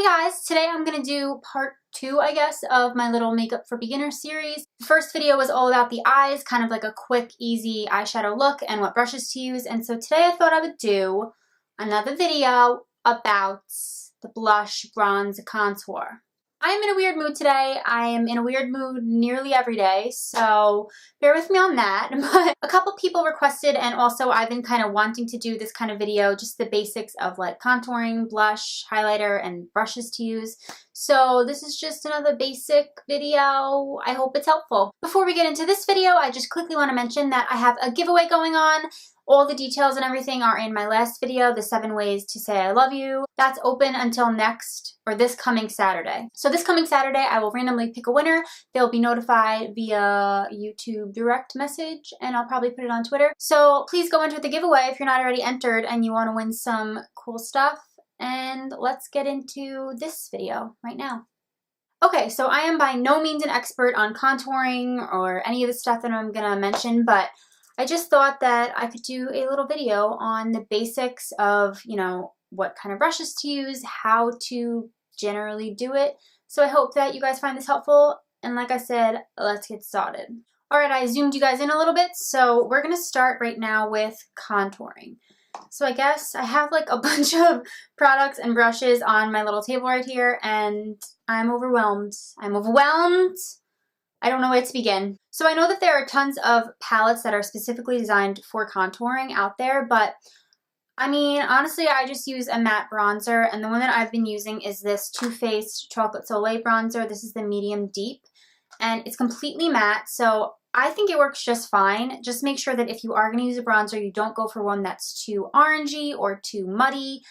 guys, today I'm going to do part 2, I guess, of my little makeup for beginners series. The first video was all about the eyes, kind of like a quick, easy eyeshadow look and what brushes to use. And so today I thought I would do another video about the blush, bronze, contour. I am in a weird mood today. I am in a weird mood nearly every day, so bear with me on that. But a couple people requested, and also I've been kind of wanting to do this kind of video, just the basics of like contouring, blush, highlighter, and brushes to use. So this is just another basic video. I hope it's helpful. Before we get into this video, I just quickly want to mention that I have a giveaway going on. All the details and everything are in my last video, the 7 ways to say I love you. That's open until this coming Saturday. So this coming Saturday, I will randomly pick a winner. They'll be notified via YouTube direct message, and I'll probably put it on Twitter. So please go enter the giveaway if you're not already entered and you want to win some cool stuff. And let's get into this video right now. Okay, so I am by no means an expert on contouring or any of the stuff that I'm gonna mention, but I just thought that I could do a little video on the basics of, you know, what kind of brushes to use, how to generally do it. So I hope that you guys find this helpful. And like I said, let's get started. All right, I zoomed you guys in a little bit. So we're going to start right now with contouring. So I guess I have like a bunch of products and brushes on my little table right here, and I'm overwhelmed. I don't know where to begin. So I know that there are tons of palettes that are specifically designed for contouring out there, but I mean, honestly, I just use a matte bronzer, and the one that I've been using is this Too Faced Chocolate Soleil bronzer. This is the medium deep, and it's completely matte, so I think it works just fine. Just make sure that if you are going to use a bronzer, you don't go for one that's too orangey or too muddy,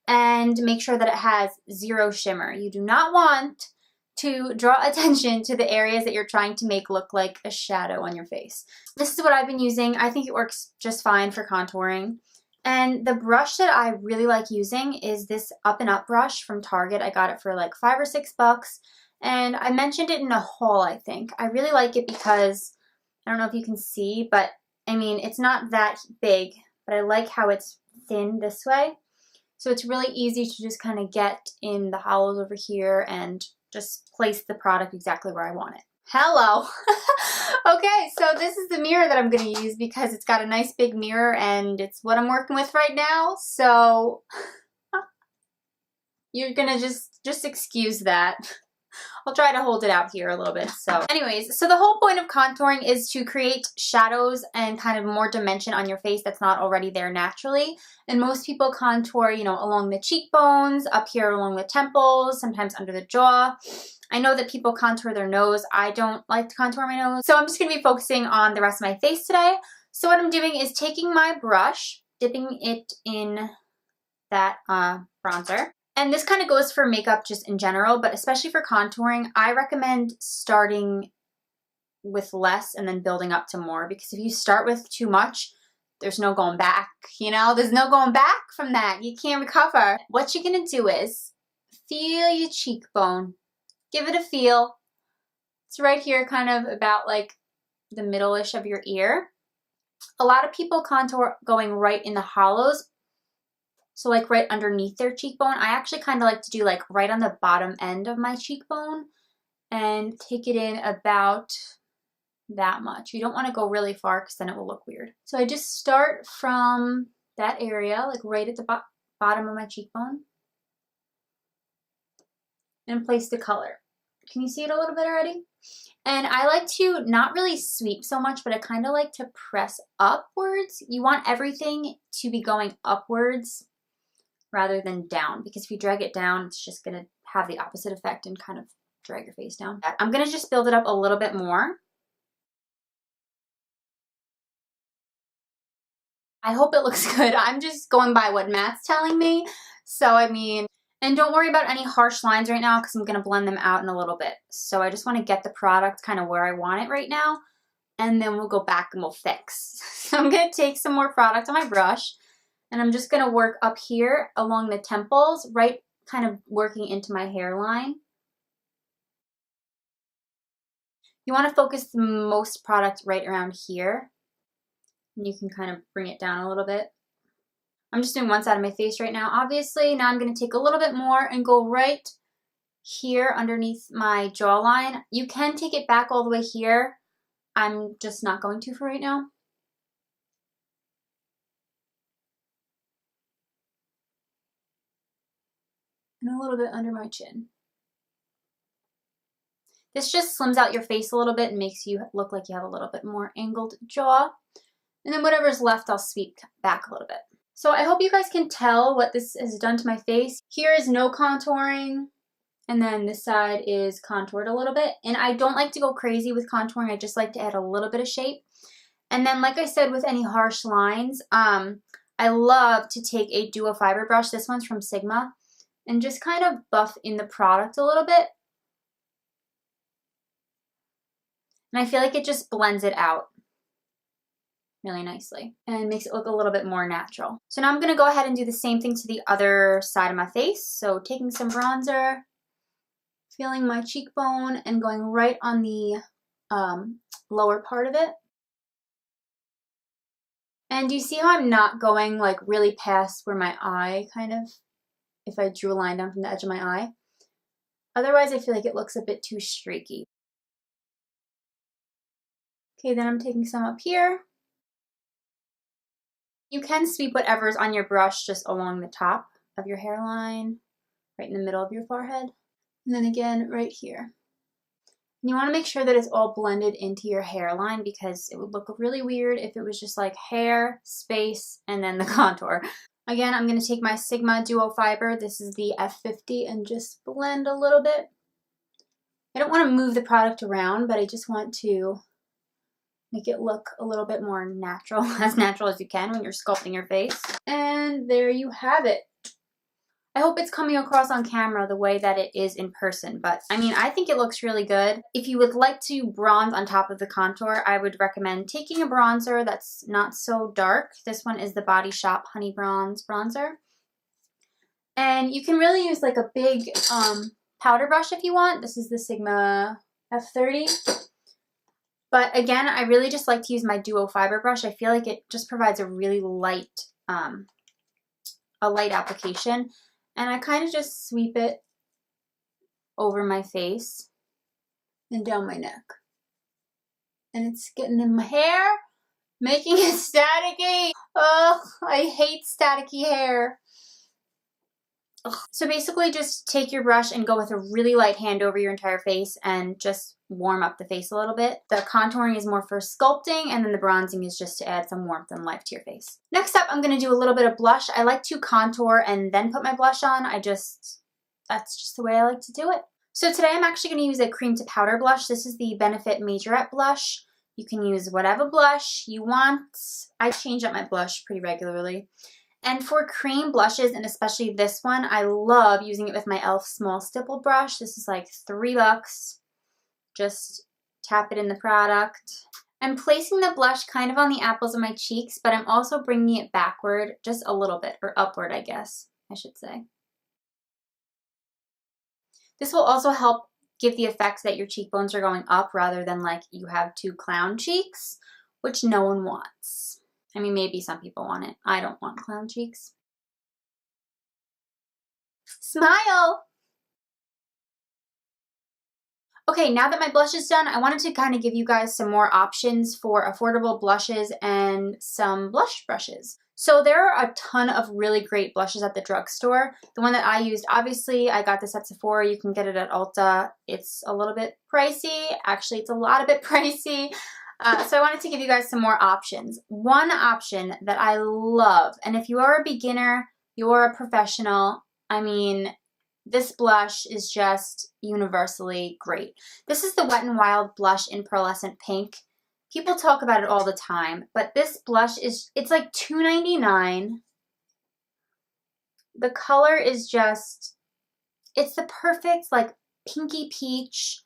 and make sure that it has zero shimmer. You do not want to draw attention to the areas that you're trying to make look like a shadow on your face. This is what I've been using. I think it works just fine for contouring. And the brush that I really like using is this Up and Up brush from Target. I got it for like $5 or $6, and I mentioned it in a haul, I think. I really like it because, I don't know if you can see, but I mean, it's not that big, but I like how it's thin this way. So it's really easy to just kind of get in the hollows over here and just place the product exactly where I want it. Hello! Okay, so this is the mirror that I'm going to use because it's got a nice big mirror and it's what I'm working with right now. So you're going to just excuse that. I'll try to hold it out here a little bit. So anyways, so the whole point of contouring is to create shadows and kind of more dimension on your face that's not already there naturally. And most people contour, you know, along the cheekbones, up here along the temples, sometimes under the jaw. I know that people contour their nose. I don't like to contour my nose. So I'm just going to be focusing on the rest of my face today. So what I'm doing is taking my brush, dipping it in that bronzer. And this kind of goes for makeup just in general, but especially for contouring, I recommend starting with less and then building up to more, because if you start with too much, there's no going back, you know? There's no going back from that. You can't recover. What you're going to do is feel your cheekbone. Give it a feel. It's right here, kind of about like the middle-ish of your ear. A lot of people contour going right in the hollows. So like right underneath their cheekbone. I actually kind of like to do like right on the bottom end of my cheekbone and take it in about that much. You don't want to go really far because then it will look weird. So I just start from that area, like right at the bottom of my cheekbone, and place the color. Can you see it a little bit already? And I like to not really sweep so much, but I kind of like to press upwards. You want everything to be going upwards rather than down, because if you drag it down, it's just going to have the opposite effect and kind of drag your face down. I'm going to just build it up a little bit more. I hope it looks good. I'm just going by what Matt's telling me. So, I mean, and don't worry about any harsh lines right now because I'm going to blend them out in a little bit. So I just want to get the product kind of where I want it right now, and then we'll go back and we'll fix. So I'm going to take some more product on my brush, and I'm just going to work up here along the temples, right, kind of working into my hairline. You want to focus the most product right around here, and you can kind of bring it down a little bit. I'm just doing one side of my face right now, obviously. Now I'm going to take a little bit more and go right here underneath my jawline. You can take it back all the way here. I'm just not going to for right now. And a little bit under my chin. This just slims out your face a little bit and makes you look like you have a little bit more angled jaw. And then whatever's left, I'll sweep back a little bit. So I hope you guys can tell what this has done to my face. Here is no contouring, and then this side is contoured a little bit. And I don't like to go crazy with contouring. I just like to add a little bit of shape. And then, like I said, with any harsh lines, I love to take a Duo Fibre brush. This one's from Sigma. And just kind of buff in the product a little bit. And I feel like it just blends it out really nicely and makes it look a little bit more natural. So now I'm going to go ahead and do the same thing to the other side of my face. So taking some bronzer, feeling my cheekbone, and going right on the lower part of it. And do you see how I'm not going like really past where my eye kind of, if I drew a line down from the edge of my eye? Otherwise, I feel like it looks a bit too streaky. Okay, then I'm taking some up here. You can sweep whatever's on your brush just along the top of your hairline, right in the middle of your forehead. And then again, right here. And you want to make sure that it's all blended into your hairline because it would look really weird if it was just like hair, space, and then the contour. Again, I'm going to take my Sigma Duo Fibre. This is the F50 and just blend a little bit. I don't want to move the product around, but I just want to make it look a little bit more natural, as natural as you can when you're sculpting your face. And there you have it. I hope it's coming across on camera the way that it is in person, but I mean, I think it looks really good. If you would like to bronze on top of the contour, I would recommend taking a bronzer that's not so dark. This one is the Body Shop Honey Bronze Bronzer. And you can really use like a big powder brush if you want. This is the Sigma F30. But again, I really just like to use my Duo Fibre brush. I feel like it just provides a really light, application. And I kind of just sweep it over my face and down my neck. And it's getting in my hair, making it staticky. Oh, I hate staticky hair. Ugh. So basically just take your brush and go with a really light hand over your entire face and just warm up the face a little bit. The contouring is more for sculpting, and then the bronzing is just to add some warmth and life to your face. Next up, I'm going to do a little bit of blush. I like to contour and then put my blush on. That's just the way I like to do it. So today I'm actually going to use a cream to powder blush. This is the Benefit Majorette blush. You can use whatever blush you want. I change up my blush pretty regularly. And for cream blushes, and especially this one, I love using it with my e.l.f. small stipple brush. This is like $3. Just tap it in the product. I'm placing the blush kind of on the apples of my cheeks, but I'm also bringing it backward just a little bit, or upward, I guess I should say. This will also help give the effect that your cheekbones are going up rather than like you have two clown cheeks, which no one wants. I mean, maybe some people want it. I don't want clown cheeks. Smile! Okay, now that my blush is done, I wanted to kind of give you guys some more options for affordable blushes and some blush brushes. So there are a ton of really great blushes at the drugstore. The one that I used, obviously, I got this at Sephora. You can get it at Ulta. It's a little bit pricey. Actually, it's a lot of bit pricey. So I wanted to give you guys some more options. One option that I love, and if you are a beginner, you're a professional, I mean, this blush is just universally great. This is the Wet n Wild blush in Pearlescent Pink. People talk about it all the time, but this blush it's like $2.99. The color is just, it's the perfect like pinky peach.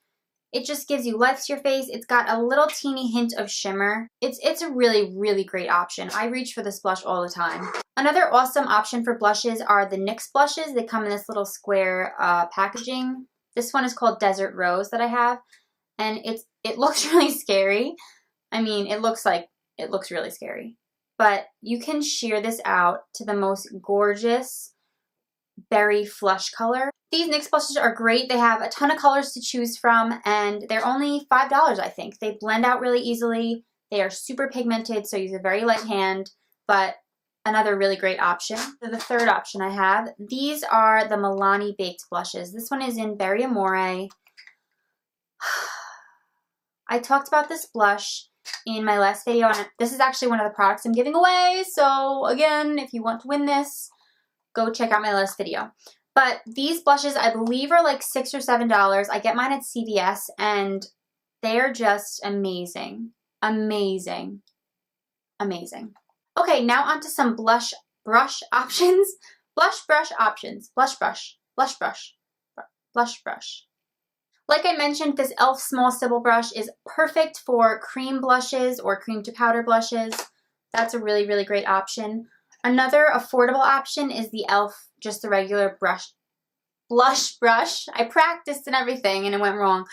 It just gives you life to your face. It's got a little teeny hint of shimmer. It's a really, really great option. I reach for this blush all the time. Another awesome option for blushes are the NYX blushes. They come in this little square packaging. This one is called Desert Rose that I have, and it looks really scary. I mean, it looks really scary. But you can sheer this out to the most gorgeous berry flush color. These NYX blushes are great. They have a ton of colors to choose from, and they're only $5, I think. They blend out really easily. They are super pigmented, so use a very light hand, but another really great option. So the third option I have, these are the Milani Baked Blushes. This one is in Berry Amore. I talked about this blush in my last video, and this is actually one of the products I'm giving away. So again, if you want to win this, go check out my last video. But these blushes, I believe, are like $6 or $7. I get mine at CVS, and they are just amazing. Amazing. Amazing. Okay, now onto some blush brush options. Blush brush options. Blush brush. Blush brush. Blush brush. Like I mentioned, this e.l.f. small stipple brush is perfect for cream blushes or cream to powder blushes. That's a really, really great option. Another affordable option is the e.l.f. just the regular blush brush. I practiced and everything and it went wrong.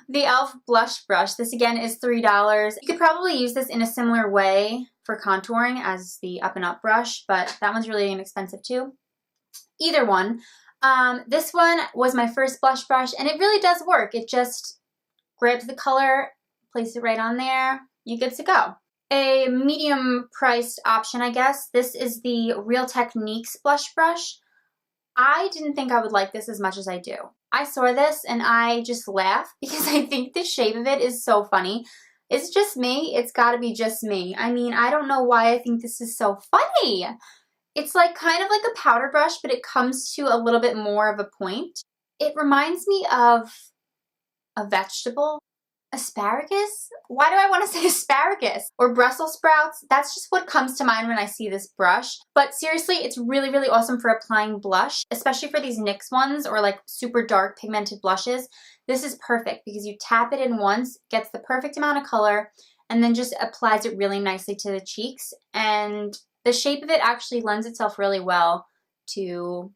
The e.l.f. blush brush. This again is $3. You could probably use this in a similar way for contouring as the Up and Up brush, but that one's really inexpensive too. Either one. This one was my first blush brush, and it really does work. It just grabs the color, place it right on there, you're good to go. A medium priced option, I guess. This is the Real Techniques blush brush. I didn't think I would like this as much as I do. I saw this and I just laughed because I think the shape of it is so funny. It's just me. It's gotta be just me. I mean, I don't know why I think this is so funny. It's like kind of like a powder brush, but it comes to a little bit more of a point. It reminds me of a vegetable. Asparagus? Why do I want to say asparagus? Or Brussels sprouts? That's just what comes to mind when I see this brush. But seriously, it's really, really awesome for applying blush, especially for these NYX ones or like super dark pigmented blushes. This is perfect because you tap it in once, gets the perfect amount of color, and then just applies it really nicely to the cheeks. And the shape of it actually lends itself really well to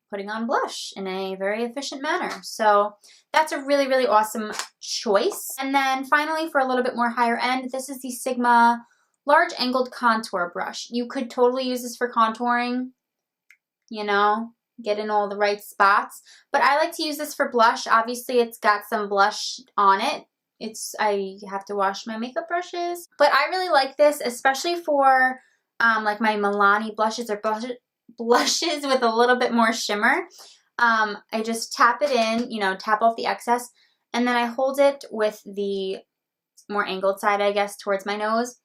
putting on blush in a very efficient manner. So that's a really, really awesome choice. And then finally, for a little bit more higher end, this is the Sigma Large Angled Contour Brush. You could totally use this for contouring, you know, get in all the right spots. But I like to use this for blush. Obviously, it's got some blush on it. I have to wash my makeup brushes. But I really like this, especially for like my Milani blushes or blushes with a little bit more shimmer. I just tap it in, you know, tap off the excess, and then I hold it with the more angled side, I guess, towards my nose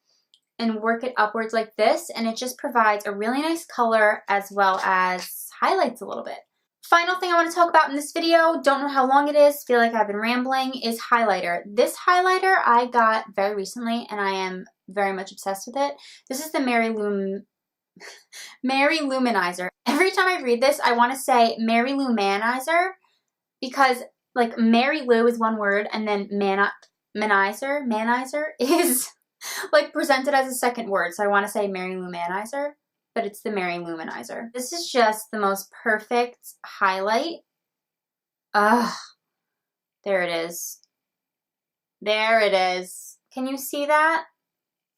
and work it upwards like this, and it just provides a really nice color as well as highlights a little bit. Final thing I want to talk about in this video, don't know how long it is, feel like I've been rambling, is highlighter. This highlighter I got very recently and I am very much obsessed with it. This is the Mary Lou Manizer. Every time I read this, I want to say Mary Lou Manizer because like Mary Lou is one word and then Manizer is like presented as a second word. So I want to say Mary Lou Manizer, but it's the Mary Lou Manizer. This is just the most perfect highlight. Ugh, there it is. There it is. Can you see that?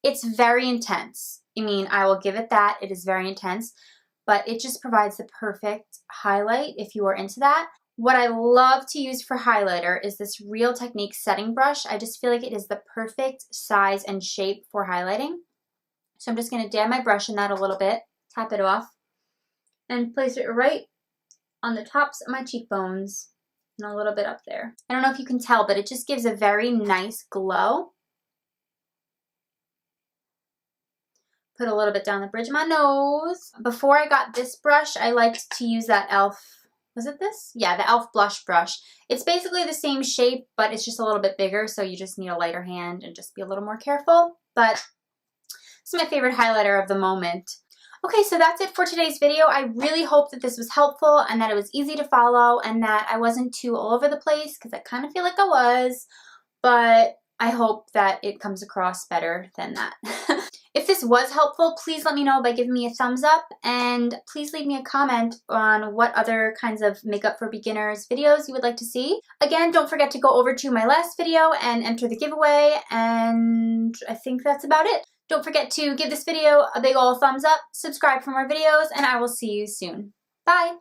It's very intense. I mean, I will give it that. It is very intense, but it just provides the perfect highlight if you are into that. What I love to use for highlighter is this Real Techniques setting brush. I just feel like it is the perfect size and shape for highlighting. So I'm just going to dab my brush in that a little bit, tap it off, and place it right on the tops of my cheekbones and a little bit up there. I don't know if you can tell, but it just gives a very nice glow. Put a little bit down the bridge of my nose. Before I got this brush, I liked to use that e.l.f. Was it this? Yeah, the e.l.f. blush brush. It's basically the same shape, but it's just a little bit bigger, so you just need a lighter hand and just be a little more careful. But it's my favorite highlighter of the moment. Okay, so that's it for today's video. I really hope that this was helpful and that it was easy to follow and that I wasn't too all over the place, because I kind of feel like I was, but I hope that it comes across better than that. If this was helpful, please let me know by giving me a thumbs up, and please leave me a comment on what other kinds of makeup for beginners videos you would like to see. Again, don't forget to go over to my last video and enter the giveaway, and I think that's about it. Don't forget to give this video a big ol' thumbs up, subscribe for more videos, and I will see you soon. Bye!